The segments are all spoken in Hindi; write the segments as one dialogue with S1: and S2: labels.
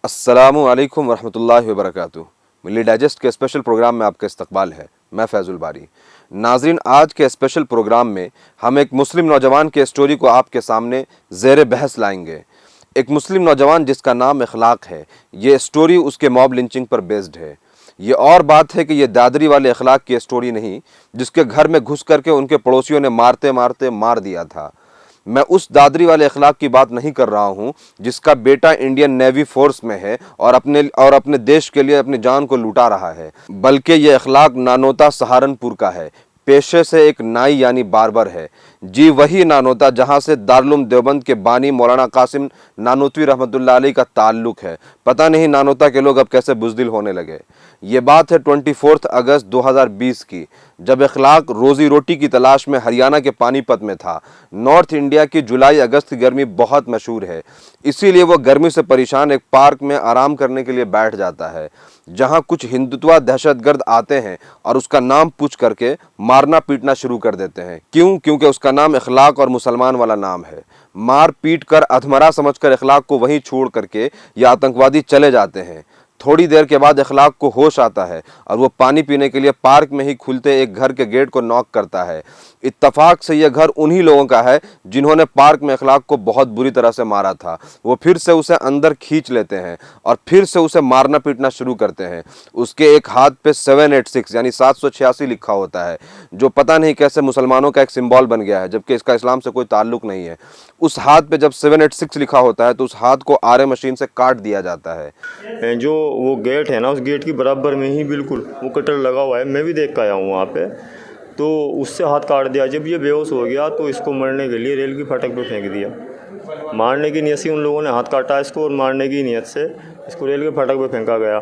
S1: अस्सलामु अलैकुम वरहमतुल्लाहि वबरकातुहू। मिल्ली डाइजेस्ट के स्पेशल प्रोग्राम में आपका इस्तकबाल है। मैं फैज़ुल बारी। नाज़रीन, आज के स्पेशल प्रोग्राम में हम एक मुस्लिम नौजवान के स्टोरी को आपके सामने ज़ेर बहस लाएंगे। एक मुस्लिम नौजवान जिसका नाम इखलाक है। ये स्टोरी उसके मॉब लिंचिंग पर बेस्ड है। ये और बात है कि ये दादरी वाले इखलाक की स्टोरी नहीं, जिसके घर में घुस करके उनके पड़ोसियों ने मारते मारते मार दिया था। मैं उस दादरी वाले इखलाक की बात नहीं कर रहा हूं जिसका बेटा इंडियन नेवी फोर्स में है और अपने देश के लिए अपनी जान को लुटा रहा है, बल्कि ये इखलाक नानोता सहारनपुर का है। पेशे से एक नाई यानी बार्बर है। जी वही नानोता जहां से दारुल देवबंद के बानी मौलाना कासिम नानोतवी रहमतुल्लाह अलैह का ताल्लुक है। पता नहीं नानोता के लोग अब कैसे बुज़दिल होने लगे। ये बात है 24 अगस्त 2020 की, जब इखलाक रोजी रोटी की तलाश में हरियाणा के पानीपत में था। नॉर्थ इंडिया की जुलाई अगस्त की गर्मी बहुत मशहूर है, इसीलिए वो गर्मी से परेशान एक पार्क में आराम करने के लिए बैठ जाता है, जहां कुछ हिंदुत्वा दहशतगर्द आते हैं और उसका नाम पूछ करके मारना पीटना शुरू कर देते हैं। क्योंकि उसका नाम इखलाक और मुसलमान वाला नाम है। मार पीट कर अधमरा समझकर इखलाक को वहीं छोड़ करके ये आतंकवादी चले जाते हैं। थोड़ी देर के बाद इखलाक को होश आता है और वो पानी पीने के लिए पार्क में ही खुलते एक घर के गेट को नॉक करता है। इत्तफाक से यह घर उन्हीं लोगों का है जिन्होंने पार्क में इखलाक को बहुत बुरी तरह से मारा था। वो फिर से उसे अंदर खींच लेते हैं और फिर से उसे मारना पीटना शुरू करते हैं। उसके एक हाथ पे 786 यानी 786 लिखा होता है, जो पता नहीं कैसे मुसलमानों का एक सिंबल बन गया है, जबकि इसका इस्लाम से कोई ताल्लुक नहीं है। उस हाथ पे जब 786 लिखा होता है तो उस हाथ को आरे मशीन से काट दिया जाता है।
S2: जो वो गेट है ना, उस गेट की बराबर में ही बिल्कुल वो कटर लगा हुआ है। मैं भी देख के आया हूँ वहाँ पे, तो उससे हाथ काट दिया। जब ये बेहोश हो गया तो इसको मरने के लिए रेल की फाटक पे फेंक दिया। मारने की नीयत से उन लोगों ने हाथ काटा इसको, और मारने की नीयत से इसको रेल के फाटक पे फेंका गया।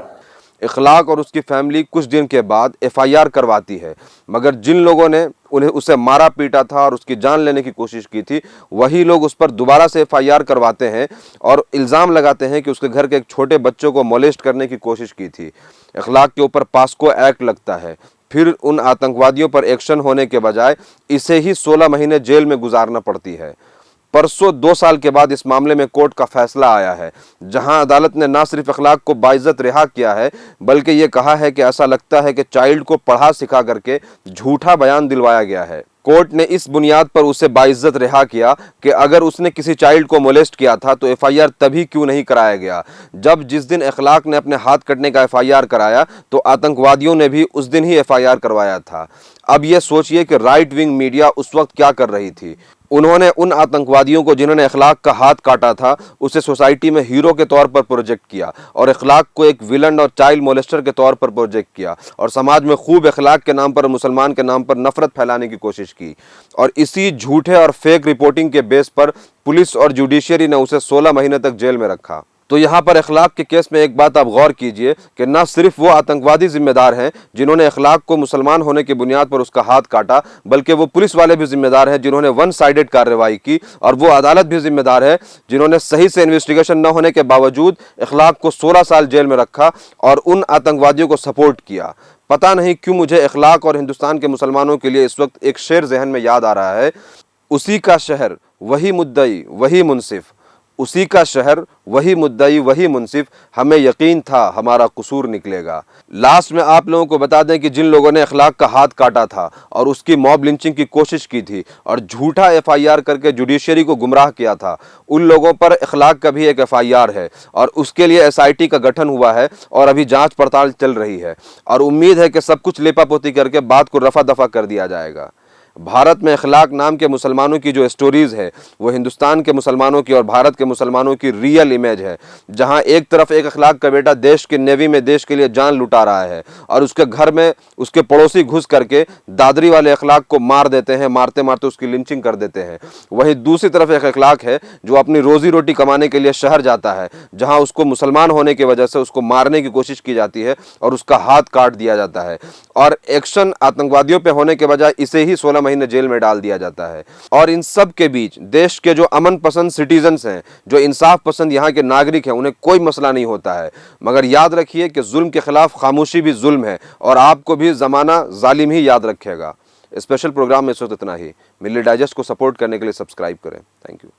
S1: इखलाक और उसकी फैमिली कुछ दिन के बाद FIR करवाती है, मगर जिन लोगों ने उसे मारा पीटा था और उसकी जान लेने की कोशिश की थी, वही लोग उस पर दोबारा से FIR करवाते हैं और इल्ज़ाम लगाते हैं कि उसके घर के एक छोटे बच्चों को मोलेस्ट करने की कोशिश की थी। इखलाक के ऊपर पास्को एक्ट लगता है। फिर उन आतंकवादियों पर एक्शन होने के बजाय इसे ही 16 महीने जेल में गुजारना पड़ती है। परसों 2 साल के बाद इस मामले में कोर्ट का फैसला आया है, जहां अदालत ने न सिर्फ इखलाक को बाइज्जत रिहा किया है, बल्कि ये कहा है कि ऐसा लगता है कि चाइल्ड को पढ़ा सिखा करके झूठा बयान दिलवाया गया है। कोर्ट ने इस बुनियाद पर उसे बाइज्जत रिहा किया कि अगर उसने किसी चाइल्ड को मोलेस्ट किया था तो FIR तभी क्यों नहीं कराया गया, जब जिस दिन इखलाक ने अपने हाथ कटने का FIR कराया तो आतंकवादियों ने भी उस दिन ही FIR करवाया था। अब यह सोचिए कि राइट विंग मीडिया उस वक्त क्या कर रही थी। उन्होंने उन आतंकवादियों को जिन्होंने इखलाक का हाथ काटा था उसे सोसाइटी में हीरो के तौर पर प्रोजेक्ट किया और इखलाक को एक विलन और चाइल्ड मोलेस्टर के तौर पर प्रोजेक्ट किया और समाज में खूब इखलाक के नाम पर, मुसलमान के नाम पर नफरत फैलाने की कोशिश की। और इसी झूठे और फेक रिपोर्टिंग के बेस पर पुलिस और जुडिशियरी ने उसे 16 महीने तक जेल में रखा। तो यहाँ पर इखलाक के केस में एक बात आप गौर कीजिए कि न सिर्फ वो आतंकवादी जिम्मेदार हैं जिन्होंने इखलाक को मुसलमान होने की बुनियाद पर उसका हाथ काटा, बल्कि वो पुलिस वाले भी जिम्मेदार हैं जिन्होंने वन साइडेड कार्रवाई की, और वो अदालत भी जिम्मेदार है जिन्होंने सही से इन्वेस्टिगेशन न होने के बावजूद इखलाक को 16 साल जेल में रखा और उन आतंकवादियों को सपोर्ट किया। पता नहीं क्यों मुझे इखलाक और हिंदुस्तान के मुसलमानों के लिए इस वक्त एक शेर जहन में याद आ रहा है, उसी का शहर वही मुद्दई वही मुनसिफ, उसी का शहर वही मुद्दई वही मुनसिफ, हमें यकीन था हमारा कसूर निकलेगा। लास्ट में आप लोगों को बता दें कि जिन लोगों ने इखलाक का हाथ काटा था और उसकी मॉब लिंचिंग की कोशिश की थी और झूठा FIR करके जुडिशरी को गुमराह किया था, उन लोगों पर इखलाक का भी एक FIR है और उसके लिए SIT का गठन हुआ है और अभी जांच पड़ताल चल रही है और उम्मीद है कि सब कुछ लेपापोती करके बात को रफा दफा कर दिया जाएगा। भारत में इखलाक नाम के मुसलमानों की जो स्टोरीज है वो हिंदुस्तान के मुसलमानों की और भारत के मुसलमानों की रियल इमेज है, जहां एक तरफ एक इखलाक का बेटा देश के नेवी में देश के लिए जान लुटा रहा है और उसके घर में उसके पड़ोसी घुस करके दादरी वाले इखलाक को मार देते हैं, मारते मारते उसकी लिंचिंग कर देते हैं। वहीं दूसरी तरफ एक इखलाक है जो अपनी रोजी रोटी कमाने के लिए शहर जाता है, जहां उसको मुसलमान होने की वजह से उसको मारने की कोशिश की जाती है और उसका हाथ काट दिया जाता है और एक्शन आतंकवादियों पे होने के बजाय इसे ही 16 महीने जेल में डाल दिया जाता है। और इन सब के बीच देश के जो अमन पसंद सिटीजन्स हैं, जो इंसाफ पसंद यहाँ के नागरिक हैं, उन्हें कोई मसला नहीं होता है। मगर याद रखिए कि जुल्म के खिलाफ खामोशी भी जुल्म है और आपको भी जमाना जालिम ही याद रखेगा। स्पेशल प्रोग्राम में इस वक्त इतना ही। मिल्ली डाइजेस्ट को सपोर्ट करने के लिए सब्सक्राइब करें। Thank you.